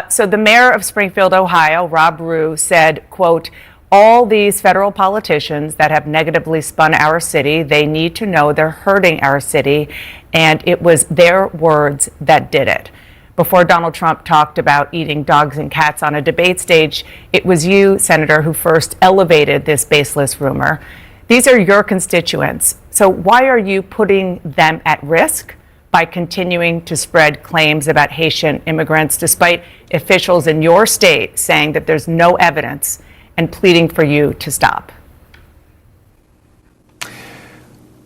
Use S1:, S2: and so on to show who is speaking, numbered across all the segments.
S1: So the mayor of Springfield, Ohio, Rob Rue, said, quote, all these federal politicians that have negatively spun our city, they need to know they're hurting our city. And it was their words that did it. Before Donald Trump talked about eating dogs and cats on a debate stage, it was you, Senator, who first elevated this baseless rumor. These are your constituents. So why are you putting them at risk by continuing to spread claims about Haitian immigrants, despite officials in your state saying that there's no evidence and pleading for you to stop?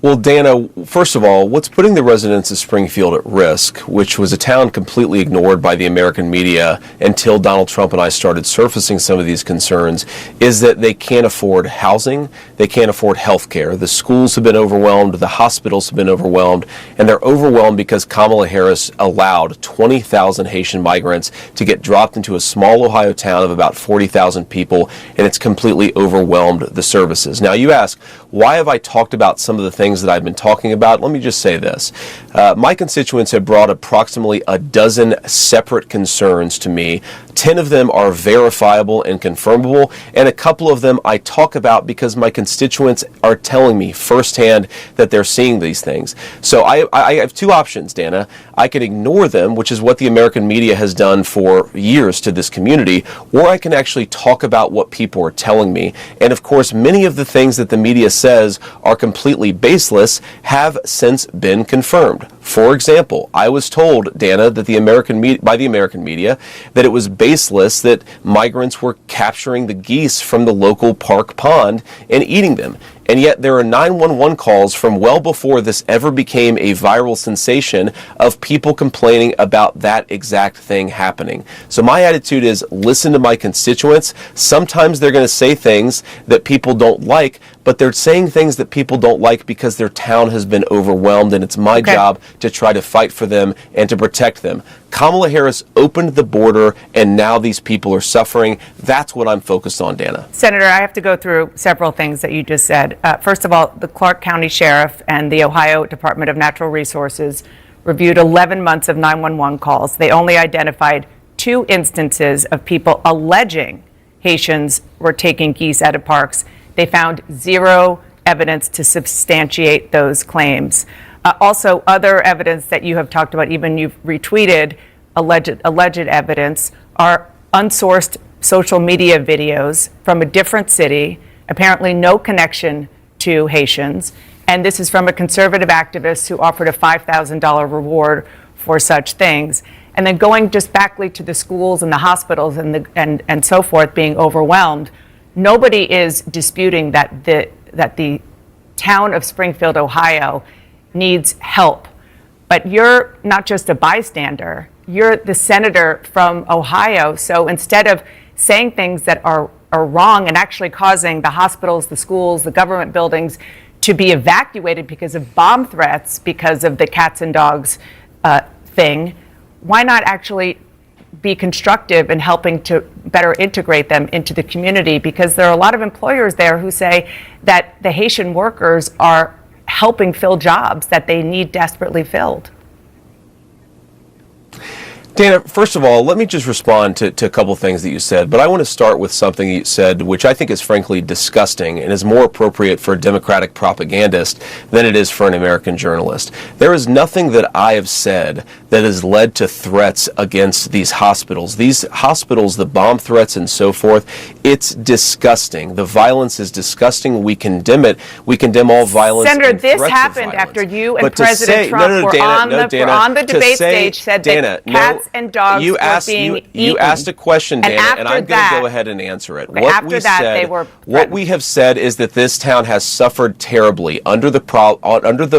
S2: Well, Dana, first of all, what's putting the residents of Springfield at risk, which was a town completely ignored by the American media until Donald Trump and I started surfacing some of these concerns, is that they can't afford housing, they can't afford health care. The schools have been overwhelmed, the hospitals have been overwhelmed, and they're overwhelmed because Kamala Harris allowed 20,000 Haitian migrants to get dropped into a small Ohio town of about 40,000 people, and it's completely overwhelmed the services. Now, you ask, why have I talked about some of the things that I've been talking about? Let me just say this. My constituents have brought approximately a dozen separate concerns to me. 10 of them are verifiable and confirmable, and a couple of them I talk about because my constituents are telling me firsthand that they're seeing these things. So I have two options, Dana. I can ignore them, which is what the American media has done for years to this community, or I can actually talk about what people are telling me. And of course, many of the things that the media says are completely baseless have since been confirmed. For example, I was told, Dana, that by the American media that it was baseless that migrants were capturing the geese from the local park pond and eating them. And yet there are 911 calls from well before this ever became a viral sensation of people complaining about that exact thing happening. So my attitude is listen to my constituents. Sometimes they're going to say things that people don't like, but they're saying things that people don't like because their town has been overwhelmed, and it's my job to try to fight for them and to protect them. Kamala Harris opened the border, and now these people are suffering. That's what I'm focused on, Dana.
S1: Senator, I have to go through several things that you just said. First of all, the Clark County Sheriff and the Ohio Department of Natural Resources reviewed 11 months of 911 calls. They only identified 2 instances of people alleging Haitians were taking geese out of parks. They found 0 evidence to substantiate those claims. Also, other evidence that you have talked about, even you've retweeted alleged evidence, are unsourced social media videos from a different city, apparently no connection to Haitians. And this is from a conservative activist who offered a $5,000 reward for such things. And then going just backly to the schools and the hospitals and so forth being overwhelmed, nobody is disputing that the town of Springfield, Ohio, needs help. But you're not just a bystander, you're the senator from Ohio. So instead of saying things that are wrong and actually causing the hospitals, the schools, the government buildings to be evacuated because of bomb threats, because of the cats and dogs thing, why not actually be constructive in helping to better integrate them into the community? Because there are a lot of employers there who say that the Haitian workers are helping fill jobs that they need desperately filled.
S2: Dana, first of all, let me just respond to a couple of things that you said, but I want to start with something you said, which I think is frankly disgusting and is more appropriate for a Democratic propagandist than it is for an American journalist. There is nothing that I have said that has led to threats against these hospitals. These hospitals, the bomb threats and so forth, it's disgusting. The violence is disgusting. We condemn it. We condemn all violence.
S1: Senator,
S2: and
S1: this
S2: threats
S1: happened
S2: of violence.
S1: after you and President Trump were on the debate stage, said that cats and dogs were being eaten.
S2: You asked a question, Dana, and I'm going to go ahead and answer it. What we have said is that this town has suffered terribly under the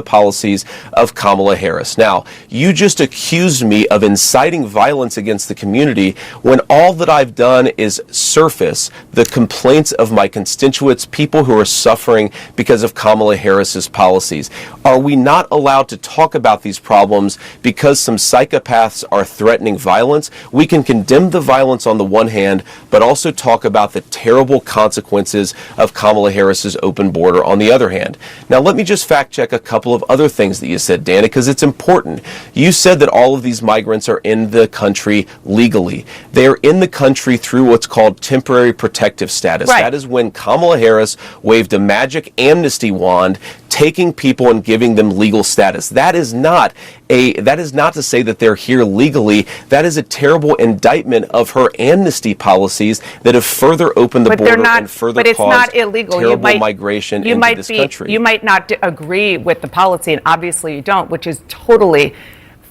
S2: policies of Kamala Harris. Now, you just accused me of inciting violence against the community when all that I've done is surface the complaints of my constituents, people who are suffering because of Kamala Harris's policies. Are we not allowed to talk about these problems because some psychopaths are threatening threatening violence. We can condemn the violence on the one hand, but also talk about the terrible consequences of Kamala Harris's open border on the other hand. Now, let me just fact check a couple of other things that you said, Dana, because it's important. You said that all of these migrants are in the country legally. They are in the country through what's called temporary protective status.
S1: Right.
S2: That is when Kamala Harris waved a magic amnesty wand, taking people and giving them legal status. That is not to say that they're here legally. That is a terrible indictment of her amnesty policies that have further opened the border and further
S1: but it's
S2: caused
S1: not illegal.
S2: terrible migration into this country.
S1: You might not agree with the policy, and obviously you don't, which is totally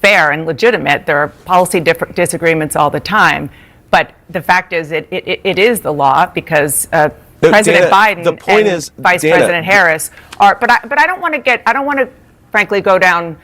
S1: fair and legitimate. There are policy disagreements all the time, but the fact is it is the law because President Biden and Vice President Harris are. But I don't want to frankly go down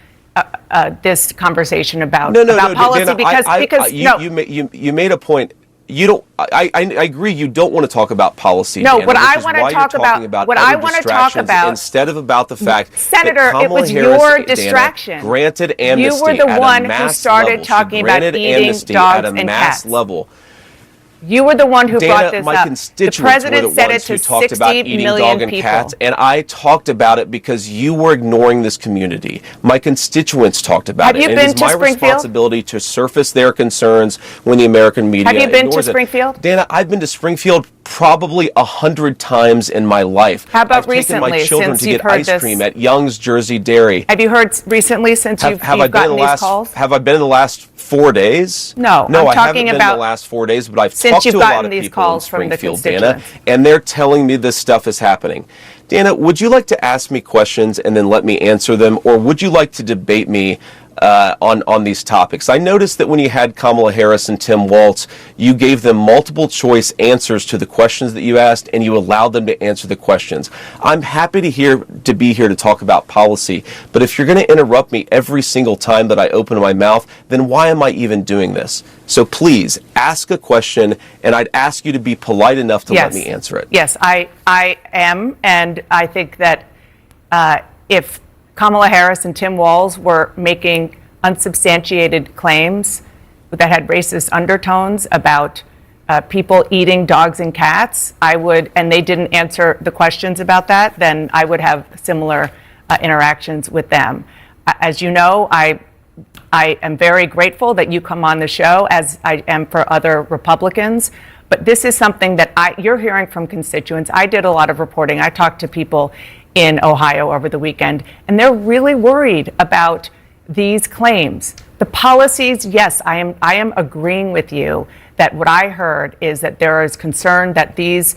S1: this conversation about policy
S2: Dana,
S1: because
S2: you made a point. You don't. I agree. You don't want to talk about policy.
S1: No,
S2: Dana,
S1: what I want to talk about. What I want to talk about
S2: instead of about the fact,
S1: Senator,
S2: that Kamala
S1: it was
S2: Harris,
S1: your distraction.
S2: Dana, granted amnesty.
S1: You were the one who started
S2: level.
S1: talking about eating dogs and cats.
S2: Level.
S1: You were the one who
S2: Dana,
S1: brought this
S2: my
S1: up.
S2: constituents
S1: The president
S2: were the
S1: said
S2: ones
S1: it to
S2: who talked
S1: 60
S2: about eating
S1: million
S2: dog and
S1: people.
S2: cats, and I talked about it because you were ignoring this community. My constituents talked about it.
S1: Have you been
S2: it is
S1: to
S2: my
S1: Springfield?
S2: responsibility to surface their concerns when the American media
S1: Have you been to
S2: ignores it.
S1: Springfield?
S2: Dana, I've been to Springfield probably 100 times in my life.
S1: How about
S2: I've taken my
S1: recently,
S2: children
S1: since
S2: to
S1: you've
S2: get
S1: heard
S2: ice
S1: this?
S2: cream at Young's Jersey Dairy.
S1: Have you heard recently since you've gotten these calls?
S2: Have I been in the last 4 days?
S1: No, I'm
S2: I haven't
S1: talking
S2: been
S1: about
S2: in the last 4 days, but I've
S1: since
S2: talked
S1: you've
S2: to a lot
S1: gotten
S2: of
S1: these
S2: people
S1: calls
S2: in
S1: from the
S2: Springfield, Dana,
S1: constituents.
S2: and they're telling me this stuff is happening. Dana, would you like to ask me questions and then let me answer them, or would you like to debate me on these topics? I noticed that when you had Kamala Harris and Tim Walz, you gave them multiple choice answers to the questions that you asked, and you allowed them to answer the questions. I'm happy to be here to talk about policy, but if you're going to interrupt me every single time that I open my mouth, then why am I even doing this? So please ask a question, and I'd ask you to be polite enough to let me answer it.
S1: Yes, I am, and I think that if Kamala Harris and Tim Walz were making unsubstantiated claims that had racist undertones about people eating dogs and cats, and they didn't answer the questions about that, then I would have similar interactions with them. As you know, I am very grateful that you come on the show, as I am for other Republicans. But this is something that you're hearing from constituents. I did a lot of reporting. I talked to people in Ohio over the weekend, and they're really worried about these claims. The policies, yes, I am agreeing with you that what I heard is that there is concern that these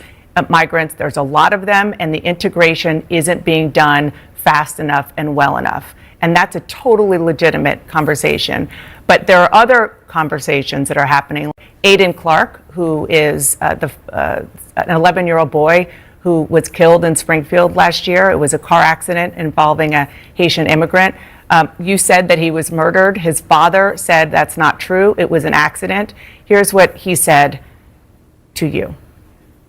S1: migrants, there's a lot of them, and the integration isn't being done fast enough and well enough. And that's a totally legitimate conversation. But there are other conversations that are happening. Aiden Clark, who is an 11-year-old boy who was killed in Springfield last year. It was a car accident involving a Haitian immigrant. You said that he was murdered. His father said that's not true. It was an accident. Here's what he said to you.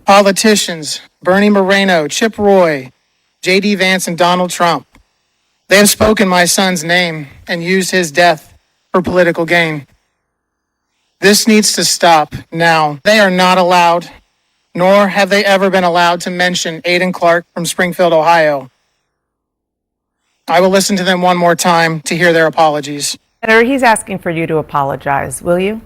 S3: Politicians, Bernie Moreno, Chip Roy, J.D. Vance, and Donald Trump, they have spoken my son's name and used his death for political gain. This needs to stop now. They are not allowed, nor have they ever been allowed to mention Aiden Clark from Springfield, Ohio. I will listen to them one more time to hear their apologies.
S1: Senator, he's asking for you to apologize. Will you?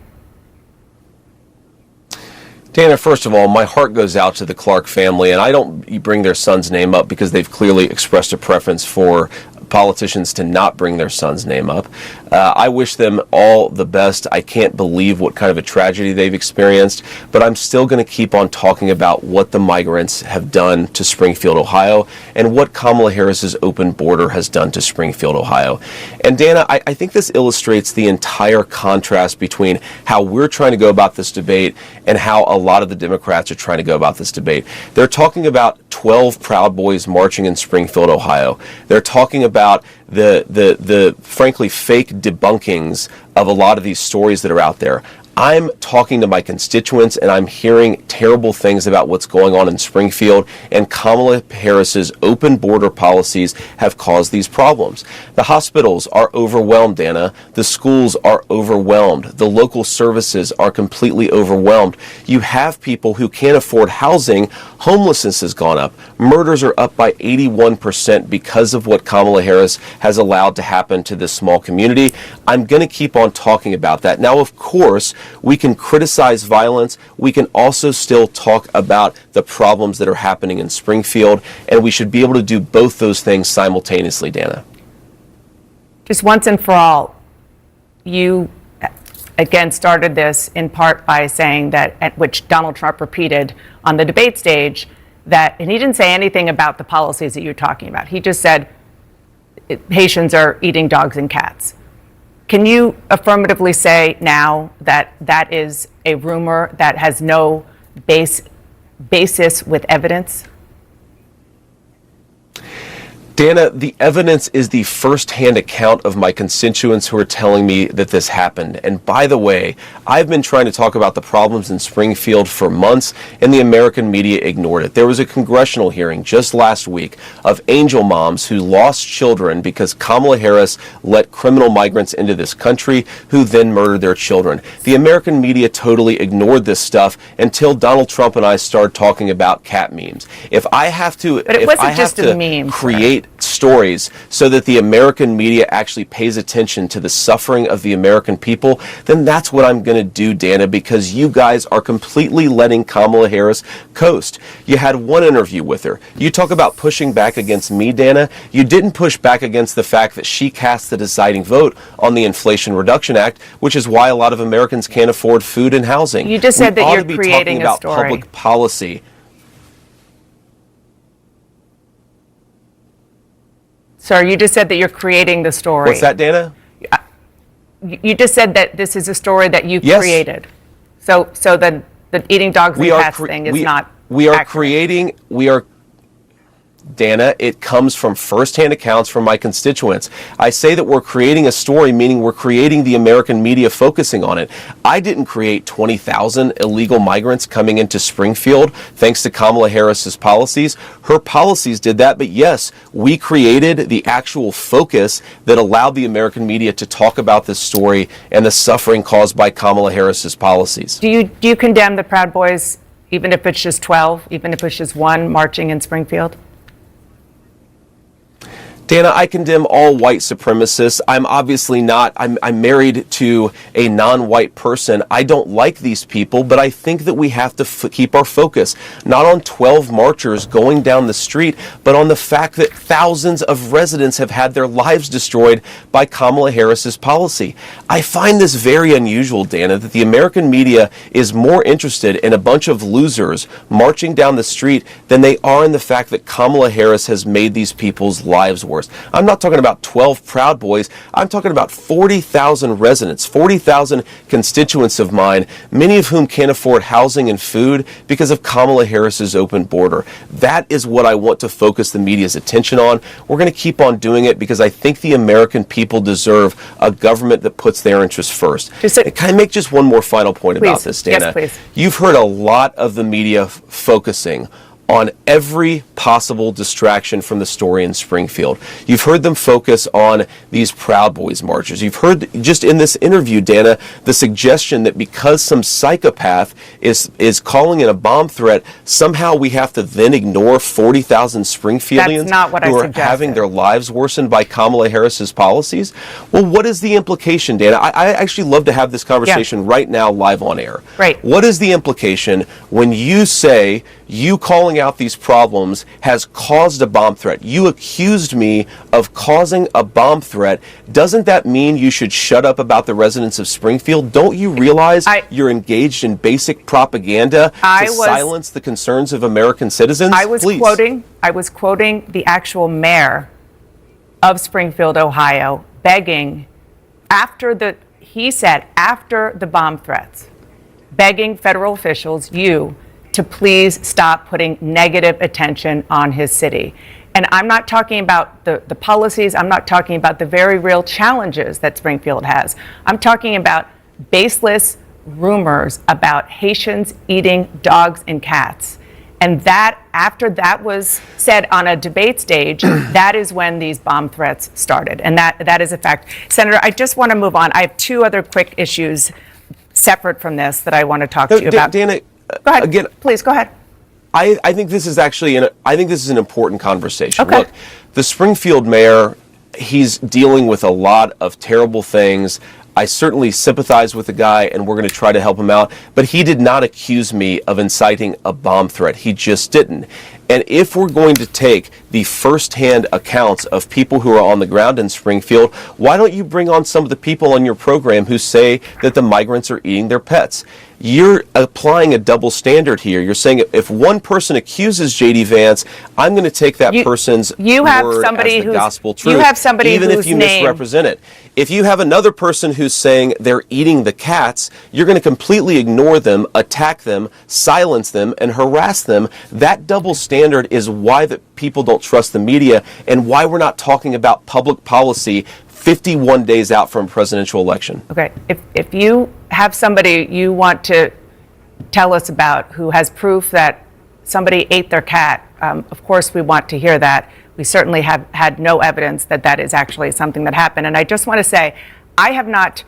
S2: Dana, first of all, my heart goes out to the Clark family, and I don't bring their son's name up because they've clearly expressed a preference for politicians to not bring their son's name up. I wish them all the best. I can't believe what kind of a tragedy they've experienced, but I'm still going to keep on talking about what the migrants have done to Springfield, Ohio, and what Kamala Harris's open border has done to Springfield, Ohio. And Dana, I think this illustrates the entire contrast between how we're trying to go about this debate and how a lot of the Democrats are trying to go about this debate. They're talking about 12 Proud Boys marching in Springfield, Ohio. They're talking about the frankly fake debunkings of a lot of these stories that are out there. I'm talking to my constituents and I'm hearing terrible things about what's going on in Springfield, and Kamala Harris's open border policies have caused these problems. The hospitals are overwhelmed, Dana. The schools are overwhelmed. The local services are completely overwhelmed. You have people who can't afford housing. Homelessness has gone up. Murders are up by 81% because of what Kamala Harris has allowed to happen to this small community. I'm going to keep on talking about that. Now, of course, we can criticize violence. We can also still talk about the problems that are happening in Springfield, and we should be able to do both those things simultaneously, Dana.
S1: Just once and for all, you again started this in part by saying that, at which Donald Trump repeated on the debate stage, that, and he didn't say anything about the policies that you're talking about. He just said Haitians are eating dogs and cats. Can you affirmatively say now that that is a rumor that has no basis with evidence?
S2: Dana, the evidence is the first-hand account of my constituents who are telling me that this happened. And by the way, I've been trying to talk about the problems in Springfield for months, and the American media ignored it. There was a congressional hearing just last week of angel moms who lost children because Kamala Harris let criminal migrants into this country who then murdered their children. The American media totally ignored this stuff until Donald Trump and I started talking about cat memes. If I have to,
S1: but it wasn't just a meme,
S2: create stories so that the American media actually pays attention to the suffering of the American people, then that's what I'm going to do, Dana, because you guys are completely letting Kamala Harris coast. You had one interview with her. You talk about pushing back against me, Dana. You didn't push back against the fact that she cast the deciding vote on the Inflation Reduction Act, which is why a lot of Americans can't afford food and housing.
S1: You just said that you're creating a story.
S2: Public policy.
S1: Sir, you just said that you're creating the story.
S2: What's that, Dana?
S1: You just said that this is a story that you
S2: Yes.
S1: created. So the eating dogs and cats thing is not accurate.
S2: Dana, it comes from first-hand accounts from my constituents. I say that we're creating a story, meaning we're creating the American media focusing on it. I didn't create 20,000 illegal migrants coming into Springfield thanks to Kamala Harris's policies. Her policies did that, but yes, we created the actual focus that allowed the American media to talk about this story and the suffering caused by Kamala Harris's policies.
S1: Do you condemn the Proud Boys, even if it's just 12, even if it's just one marching in Springfield?
S2: Dana, I condemn all white supremacists. I'm obviously not. I'm married to a non-white person. I don't like these people, but I think that we have to keep our focus not on 12 marchers going down the street, but on the fact that thousands of residents have had their lives destroyed by Kamala Harris's policy. I find this very unusual, Dana, that the American media is more interested in a bunch of losers marching down the street than they are in the fact that Kamala Harris has made these people's lives worse. I'm not talking about 12 Proud Boys. I'm talking about 40,000 residents, 40,000 constituents of mine, many of whom can't afford housing and food because of Kamala Harris's open border. That is what I want to focus the media's attention on. We're going to keep on doing it because I think the American people deserve a government that puts their interests first. Can I make just one more final point about this, Dana?
S1: Yes, please.
S2: You've heard a lot of the media focusing on every possible distraction from the story in Springfield. You've heard them focus on these Proud Boys marches. You've heard just in this interview, Dana, the suggestion that because some psychopath is calling in a bomb threat, somehow we have to then ignore 40,000 Springfieldians who are having their lives worsened by Kamala Harris's policies. Well, what is the implication, Dana? I actually love to have this conversation right now live on air.
S1: Right.
S2: What is the implication when you say you calling out these problems has caused a bomb threat? You accused me of causing a bomb threat. Doesn't that mean you should shut up about the residents of Springfield? Don't you realize you're engaged in basic propaganda to silence the concerns of American citizens?
S1: I was quoting the actual mayor of Springfield, Ohio, begging after the bomb threats, begging federal officials, to please stop putting negative attention on his city. And I'm not talking about the policies. I'm not talking about the very real challenges that Springfield has. I'm talking about baseless rumors about Haitians eating dogs and cats. And that, after that was said on a debate stage, that is when these bomb threats started. And that is a fact. Senator, I just want to move on. I have two other quick issues separate from this that I want to talk to you about.
S2: Dana,
S1: go ahead.
S2: Again,
S1: please go ahead.
S2: I think this is actually I think this is an important conversation.
S1: Okay.
S2: Look, the Springfield mayor, he's dealing with a lot of terrible things. I certainly sympathize with the guy, and we're going to try to help him out. But he did not accuse me of inciting a bomb threat. He just didn't. And if we're going to take the firsthand accounts of people who are on the ground in Springfield, why don't you bring on some of the people on your program who say that the migrants are eating their pets? You're applying a double standard here. You're saying if one person accuses J.D. Vance, I'm going to take that person's word as the gospel truth,
S1: you have somebody
S2: even if you misrepresent it. If you have another person who's saying they're eating the cats, you're going to completely ignore them, attack them, silence them, and harass them. That double standard is why that people don't trust the media and why we're not talking about public policy 51 days out from a presidential election.
S1: Okay. If you have somebody you want to tell us about who has proof that somebody ate their cat, of course we want to hear that. We certainly have had no evidence that that is actually something that happened. And I just want to say, I have not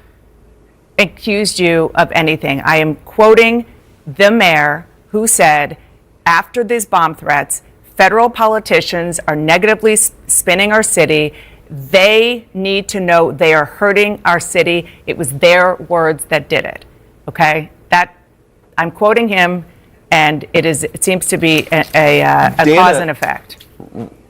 S1: accused you of anything. I am quoting the mayor who said, after these bomb threats, federal politicians are negatively spinning our city. They need to know they are hurting our city. It was their words that did it. Okay? That I'm quoting him, and it seems to be a
S2: Dana,
S1: cause and effect.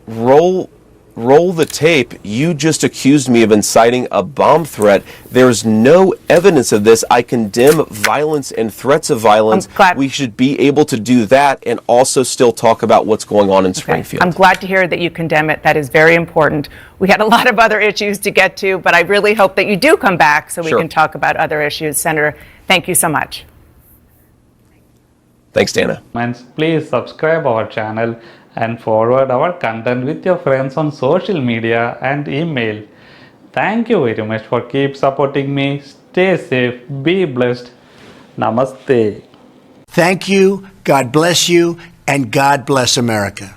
S2: Roll the tape. You just accused me of inciting a bomb threat. There's no evidence of this. I condemn violence and threats of violence. We should be able to do that and also still talk about what's going on in Springfield.
S1: I'm glad to hear that you condemn it. That is very important. We had a lot of other issues to get to, but I really hope that you do come back so we can talk about other issues. Senator, thank you so much.
S2: Thanks, Dana.
S4: Please subscribe our channel and forward our content with your friends on social media and email. Thank you very much for keep supporting me. Stay safe, be blessed. Namaste.
S5: Thank you, God bless you, and God bless America.